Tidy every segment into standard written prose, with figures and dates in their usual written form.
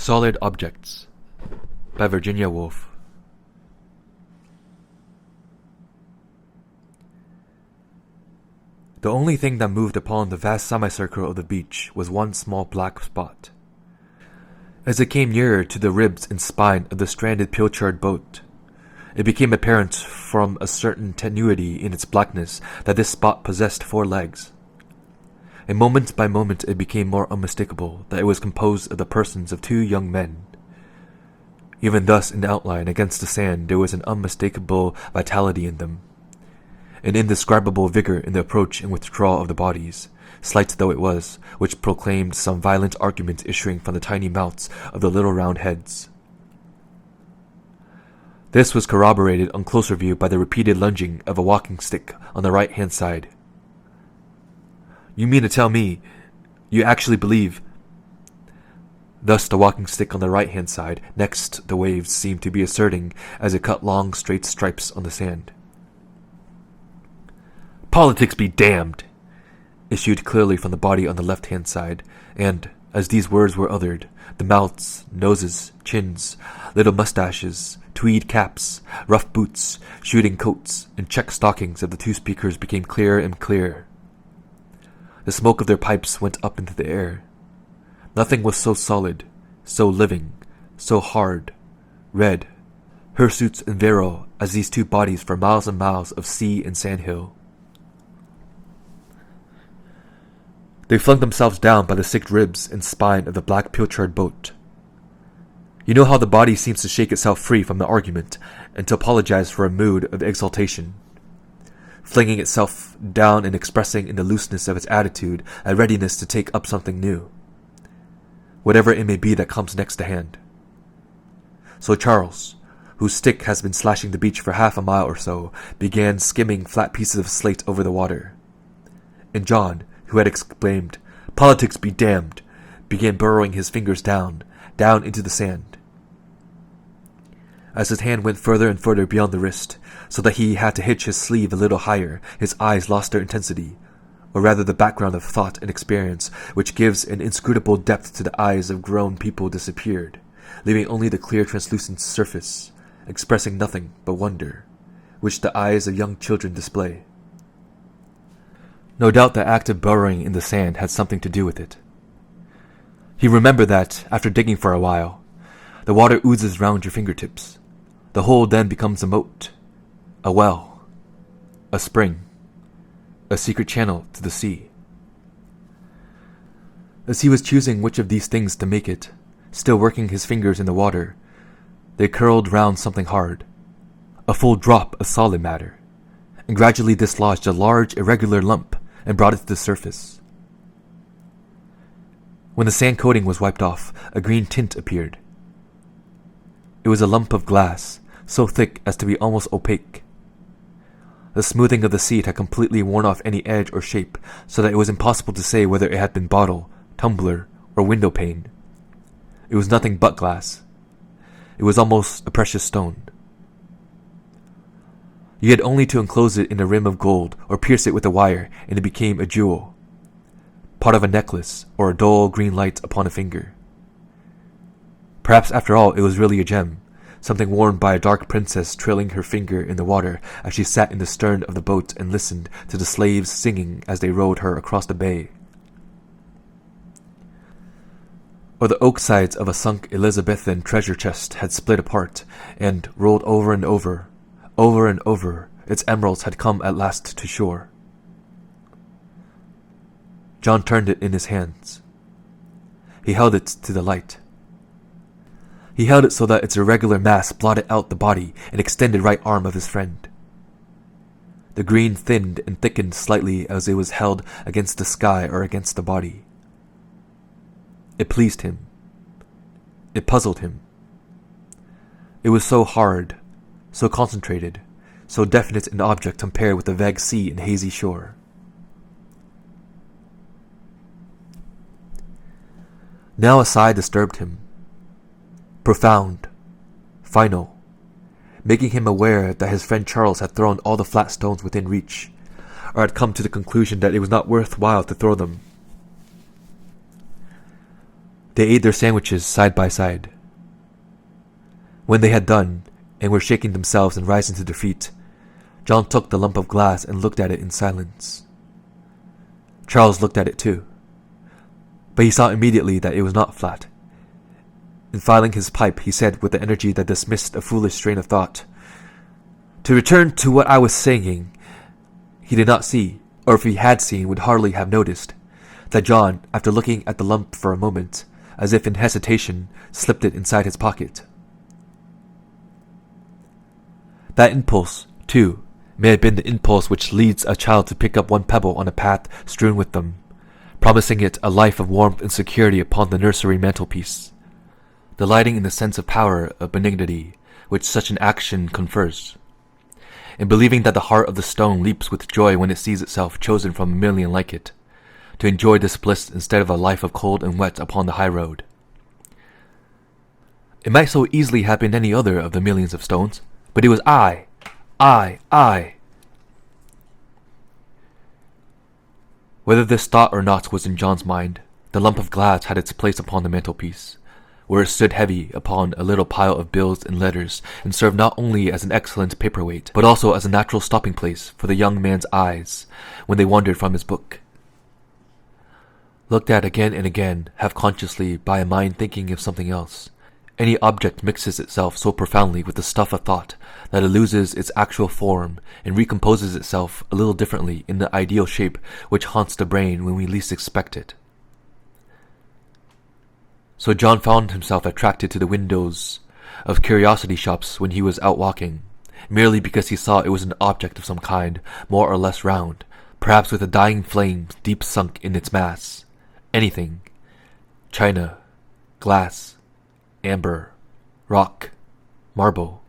Solid Objects by Virginia Woolf. The only thing that moved upon the vast semicircle of the beach was one small black spot. As it came nearer to the ribs and spine of the stranded pilchard boat, it became apparent from a certain tenuity in its blackness that this spot possessed 4 legs. And moment by moment it became more unmistakable that it was composed of the persons of 2 young men. Even thus, in outline against the sand, there was an unmistakable vitality in them, an indescribable vigor in the approach and withdrawal of the bodies, slight though it was, which proclaimed some violent argument issuing from the tiny mouths of the little round heads. This was corroborated on closer view by the repeated lunging of a walking stick on the right-hand side. "You mean to tell me you actually believe—" Thus the walking stick on the right-hand side, next the waves, seemed to be asserting as it cut long straight stripes on the sand. "Politics be damned!" issued clearly from the body on the left-hand side, and, as these words were uttered, the mouths, noses, chins, little mustaches, tweed caps, rough boots, shooting coats, and check stockings of the 2 speakers became clearer and clearer. The smoke of their pipes went up into the air. Nothing was so solid, so living, so hard, red, hirsute and virile as these 2 bodies for miles and miles of sea and sandhill. They flung themselves down by the sick ribs and spine of the black pilchard boat. You know how the body seems to shake itself free from the argument and to apologize for a mood of exaltation, flinging itself down and expressing in the looseness of its attitude a readiness to take up something new, whatever it may be that comes next to hand. So Charles, whose stick has been slashing the beach for half a mile or so, began skimming flat pieces of slate over the water, and John, who had exclaimed, "Politics be damned," began burrowing his fingers down into the sand. As his hand went further and further beyond the wrist, so that he had to hitch his sleeve a little higher, his eyes lost their intensity, or rather the background of thought and experience which gives an inscrutable depth to the eyes of grown people disappeared, leaving only the clear translucent surface, expressing nothing but wonder, which the eyes of young children display. No doubt the act of burrowing in the sand had something to do with it. He remembered that, after digging for a while, the water oozes round your fingertips. The hole then becomes a moat, a well, a spring, a secret channel to the sea. As he was choosing which of these things to make it, still working his fingers in the water, they curled round something hard, a full drop of solid matter, and gradually dislodged a large irregular lump and brought it to the surface. When the sand coating was wiped off, a green tint appeared. It was a lump of glass, so thick as to be almost opaque. The smoothing of the seat had completely worn off any edge or shape, so that it was impossible to say whether it had been bottle, tumbler, or window pane. It was nothing but glass. It was almost a precious stone. You had only to enclose it in a rim of gold or pierce it with a wire, and it became a jewel, part of a necklace or a dull green light upon a finger. Perhaps after all it was really a gem, something worn by a dark princess trailing her finger in the water as she sat in the stern of the boat and listened to the slaves singing as they rowed her across the bay. Or the oak sides of a sunk Elizabethan treasure chest had split apart, and rolled over and over, its emeralds had come at last to shore. John turned it in his hands. He held it to the light. He held it so that its irregular mass blotted out the body and extended right arm of his friend. The green thinned and thickened slightly as it was held against the sky or against the body. It pleased him. It puzzled him. It was so hard, so concentrated, so definite an object compared with the vague sea and hazy shore. Now a sigh disturbed him, profound, final, making him aware that his friend Charles had thrown all the flat stones within reach, or had come to the conclusion that it was not worth while to throw them. They ate their sandwiches side by side. When they had done, and were shaking themselves and rising to their feet, John took the lump of glass and looked at it in silence. Charles looked at it too, but he saw immediately that it was not flat. In filing his pipe, he said with the energy that dismissed a foolish strain of thought, "To return to what I was saying," he did not see, or if he had seen would hardly have noticed, that John, after looking at the lump for a moment, as if in hesitation, slipped it inside his pocket. That impulse, too, may have been the impulse which leads a child to pick up one pebble on a path strewn with them, promising it a life of warmth and security upon the nursery mantelpiece, delighting in the sense of power of benignity which such an action confers, and believing that the heart of the stone leaps with joy when it sees itself chosen from a million like it, to enjoy this bliss instead of a life of cold and wet upon the high road. It might so easily have been any other of the millions of stones, but it was I. Whether this thought or not was in John's mind, the lump of glass had its place upon the mantelpiece, where it stood heavy upon a little pile of bills and letters, and served not only as an excellent paperweight, but also as a natural stopping place for the young man's eyes when they wandered from his book. Looked at again and again, half consciously by a mind thinking of something else, any object mixes itself so profoundly with the stuff of thought that it loses its actual form and recomposes itself a little differently in the ideal shape which haunts the brain when we least expect it. So John found himself attracted to the windows of curiosity shops when he was out walking, merely because he saw it was an object of some kind, more or less round, perhaps with a dying flame deep sunk in its mass. Anything. China, glass, amber, rock, marble.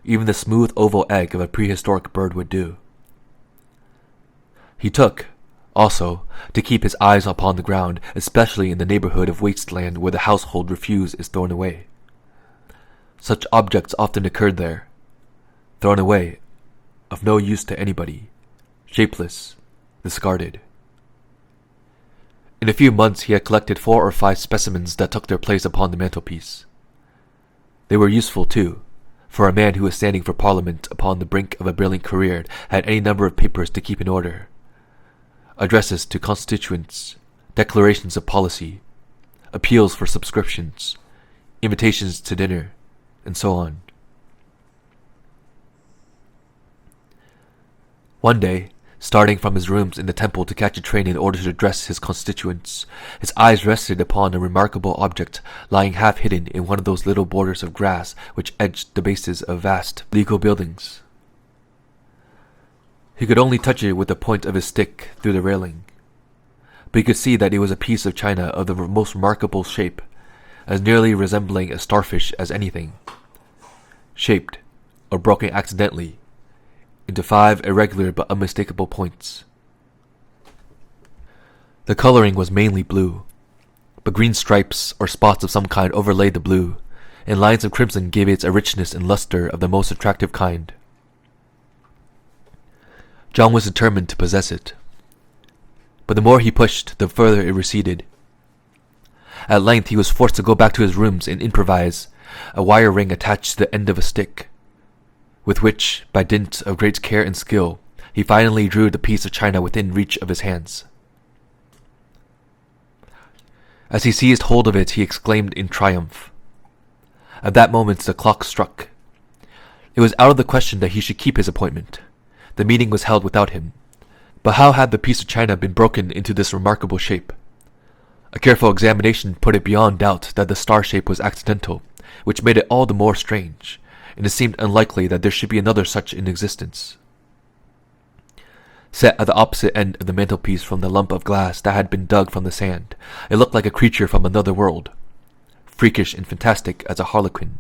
Even the smooth oval egg of a prehistoric bird would do. He took, also, to keep his eyes upon the ground, especially in the neighborhood of wasteland where the household refuse is thrown away. Such objects often occurred there, thrown away, of no use to anybody, shapeless, discarded. In a few months he had collected 4 or 5 specimens that took their place upon the mantelpiece. They were useful, too, for a man who was standing for Parliament upon the brink of a brilliant career had any number of papers to keep in order. Addresses to constituents, declarations of policy, appeals for subscriptions, invitations to dinner, and so on. One day, starting from his rooms in the temple to catch a train in order to address his constituents, his eyes rested upon a remarkable object lying half hidden in one of those little borders of grass which edged the bases of vast legal buildings. He could only touch it with the point of his stick through the railing, but he could see that it was a piece of china of the most remarkable shape, as nearly resembling a starfish as anything, shaped, or broken accidentally, into 5 irregular but unmistakable points. The coloring was mainly blue, but green stripes or spots of some kind overlaid the blue, and lines of crimson gave it a richness and luster of the most attractive kind. John was determined to possess it, but the more he pushed, the further it receded. At length he was forced to go back to his rooms and improvise a wire ring attached to the end of a stick, with which, by dint of great care and skill, he finally drew the piece of china within reach of his hands. As he seized hold of it, he exclaimed in triumph. At that moment the clock struck. It was out of the question that he should keep his appointment. The meeting was held without him. But how had the piece of china been broken into this remarkable shape? A careful examination put it beyond doubt that the star shape was accidental, which made it all the more strange, and it seemed unlikely that there should be another such in existence. Set at the opposite end of the mantelpiece from the lump of glass that had been dug from the sand, it looked like a creature from another world, freakish and fantastic as a harlequin.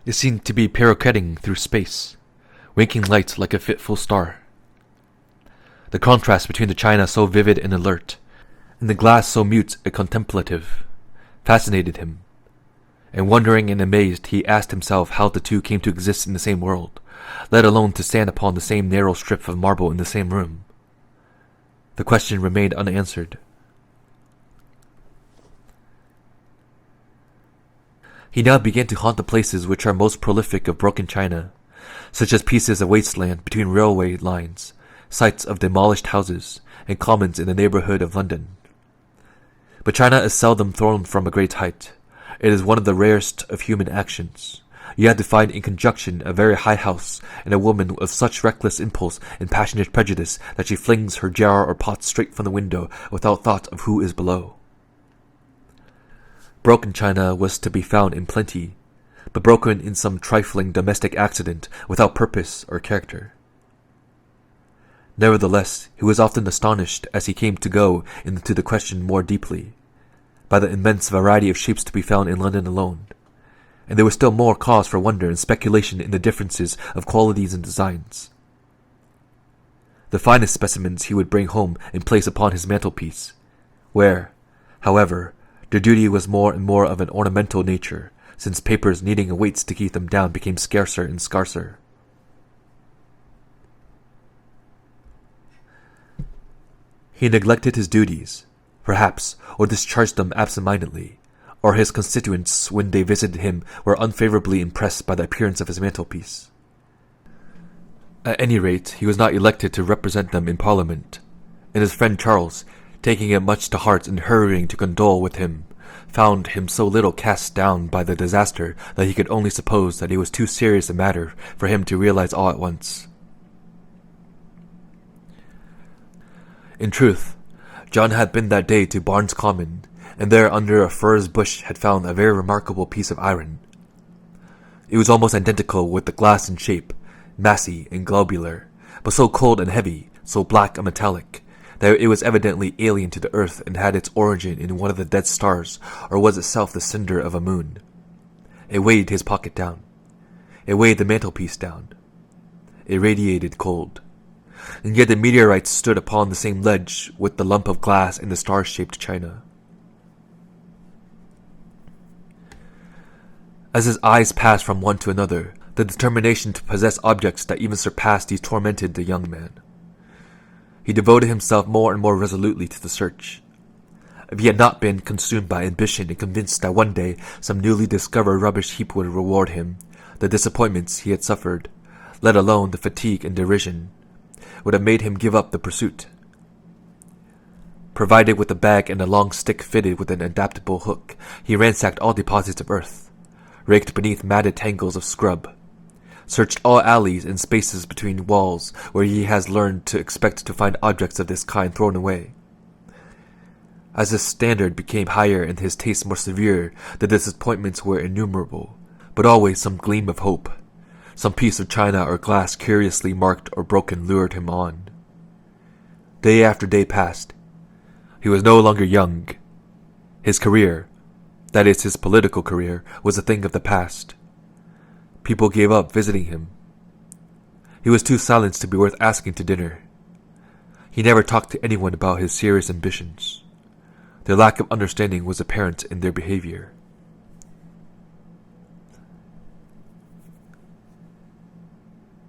It seemed to be pirouetting through space, winking light like a fitful star. The contrast between the china so vivid and alert, and the glass so mute and contemplative, fascinated him, and wondering and amazed he asked himself how the two came to exist in the same world, let alone to stand upon the same narrow strip of marble in the same room. The question remained unanswered. He now began to haunt the places which are most prolific of broken china, such as pieces of wasteland between railway lines, sites of demolished houses, and commons in the neighborhood of London. But china is seldom thrown from a great height. It is one of the rarest of human actions. You have to find in conjunction a very high house and a woman of such reckless impulse and passionate prejudice that she flings her jar or pot straight from the window without thought of who is below. Broken china was to be found in plenty, but broken in some trifling domestic accident without purpose or character. Nevertheless, he was often astonished as he came to go into the question more deeply, by the immense variety of shapes to be found in London alone, and there was still more cause for wonder and speculation in the differences of qualities and designs. The finest specimens he would bring home and place upon his mantelpiece, where, however, their duty was more and more of an ornamental nature, since papers needing weights to keep them down became scarcer and scarcer. He neglected his duties, perhaps, or discharged them absent-mindedly, or his constituents, when they visited him, were unfavorably impressed by the appearance of his mantelpiece. At any rate, he was not elected to represent them in Parliament, and his friend Charles, taking it much to heart and hurrying to condole with him, found him so little cast down by the disaster that he could only suppose that it was too serious a matter for him to realize all at once. In truth, John had been that day to Barnes Common, and there under a furze bush had found a very remarkable piece of iron. It was almost identical with the glass in shape, massy and globular, but so cold and heavy, so black and metallic, that it was evidently alien to the earth and had its origin in one of the dead stars, or was itself the cinder of a moon. It weighed his pocket down. It weighed the mantelpiece down. It radiated cold. And yet the meteorites stood upon the same ledge with the lump of glass and the star-shaped china. As his eyes passed from one to another, the determination to possess objects that even surpassed these tormented the young man. He devoted himself more and more resolutely to the search. If he had not been consumed by ambition and convinced that one day some newly discovered rubbish heap would reward him, the disappointments he had suffered, let alone the fatigue and derision, would have made him give up the pursuit. Provided with a bag and a long stick fitted with an adaptable hook, he ransacked all deposits of earth, raked beneath matted tangles of scrub, searched all alleys and spaces between walls where he has learned to expect to find objects of this kind thrown away. As his standard became higher and his tastes more severe, the disappointments were innumerable, but always some gleam of hope. Some piece of china or glass curiously marked or broken lured him on. Day after day passed. He was no longer young. His career, that is his political career, was a thing of the past. People gave up visiting him. He was too silenced to be worth asking to dinner. He never talked to anyone about his serious ambitions. Their lack of understanding was apparent in their behavior.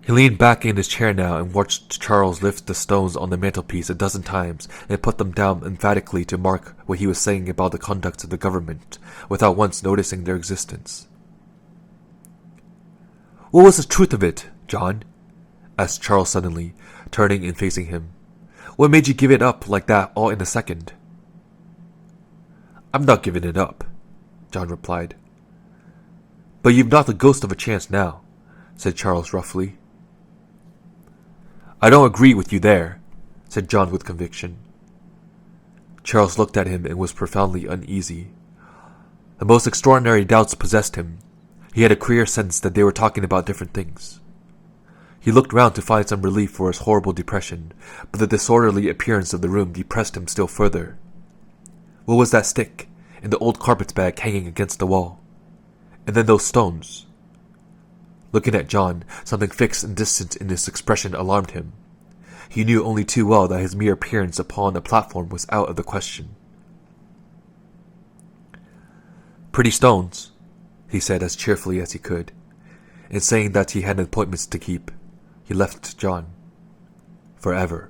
He leaned back in his chair now and watched Charles lift the stones on the mantelpiece a dozen times and put them down emphatically to mark what he was saying about the conduct of the government, without once noticing their existence. "What was the truth of it, John?" asked Charles suddenly, turning and facing him. "What made you give it up like that all in a second?" "I'm not giving it up," John replied. "But you've not the ghost of a chance now," said Charles roughly. "I don't agree with you there," said John with conviction. Charles looked at him and was profoundly uneasy. The most extraordinary doubts possessed him. He had a queer sense that they were talking about different things. He looked round to find some relief for his horrible depression, but the disorderly appearance of the room depressed him still further. What was that stick, and the old carpet-bag hanging against the wall? And then those stones. Looking at John, something fixed and distant in his expression alarmed him. He knew only too well that his mere appearance upon a platform was out of the question. "Pretty stones," he said as cheerfully as he could, and saying that he had appointments to keep, he left John. Forever.